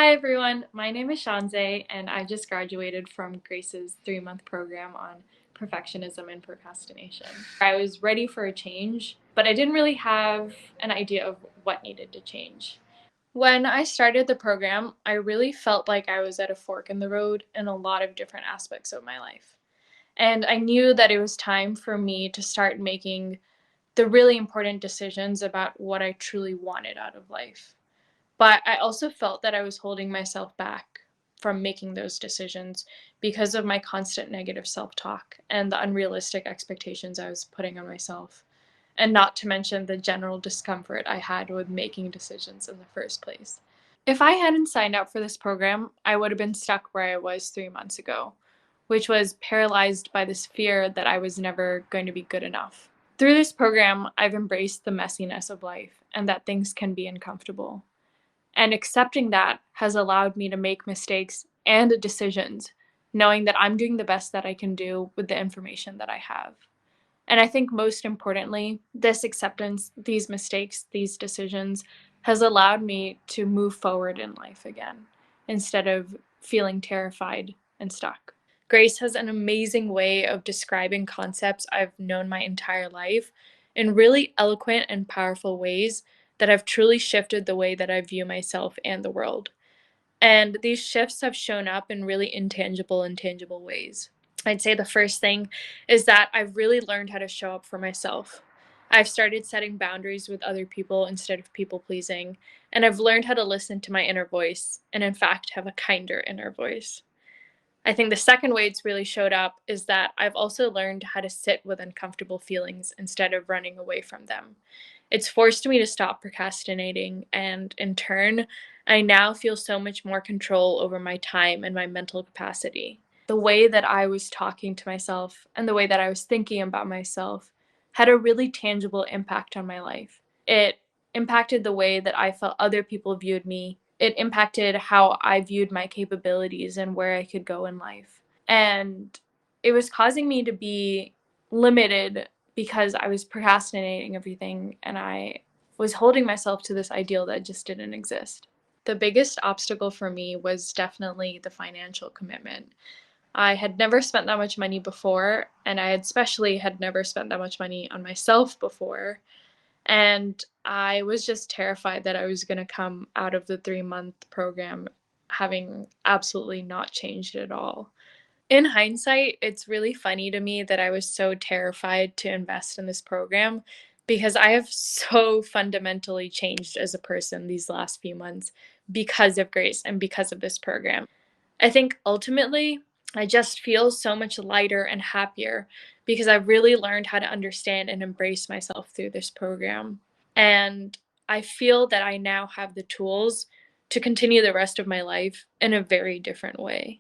Hi everyone, my name is Shanzay and I just graduated from Grace's 3-month program on perfectionism and procrastination. I was ready for a change, but I didn't really have an idea of what needed to change. When I started the program, I really felt like I was at a fork in the road in a lot of different aspects of my life. And I knew that it was time for me to start making the really important decisions about what I truly wanted out of life. But I also felt that I was holding myself back from making those decisions because of my constant negative self talk and the unrealistic expectations I was putting on myself. And not to mention the general discomfort I had with making decisions in the first place. If I hadn't signed up for this program, I would have been stuck where I was 3 months ago, which was paralyzed by this fear that I was never going to be good enough. Through this program, I've embraced the messiness of life and that things can be uncomfortable. And accepting that has allowed me to make mistakes and decisions, knowing that I'm doing the best that I can do with the information that I have. And I think most importantly, this acceptance, these mistakes, these decisions has allowed me to move forward in life again instead of feeling terrified and stuck. Grace has an amazing way of describing concepts I've known my entire life in really eloquent and powerful ways that have truly shifted the way that I view myself and the world. And these shifts have shown up in really intangible and tangible ways. I'd say the first thing is that I've really learned how to show up for myself. I've started setting boundaries with other people instead of people pleasing, and I've learned how to listen to my inner voice and, in fact, have a kinder inner voice. I think the second way it's really showed up is that I've also learned how to sit with uncomfortable feelings instead of running away from them. It's forced me to stop procrastinating, and in turn, I now feel so much more control over my time and my mental capacity. The way that I was talking to myself and the way that I was thinking about myself had a really tangible impact on my life. It impacted the way that I felt other people viewed me. It impacted how I viewed my capabilities and where I could go in life. And it was causing me to be limited because I was procrastinating everything and I was holding myself to this ideal that just didn't exist. The biggest obstacle for me was definitely the financial commitment. I had never spent that much money before, and I especially had never spent that much money on myself before. And I was just terrified that I was going to come out of the 3-month program having absolutely not changed at all. In hindsight, it's really funny to me that I was so terrified to invest in this program because I have so fundamentally changed as a person these last few months because of Grace and because of this program. I think ultimately, I just feel so much lighter and happier because I've really learned how to understand and embrace myself through this program. And I feel that I now have the tools to continue the rest of my life in a very different way.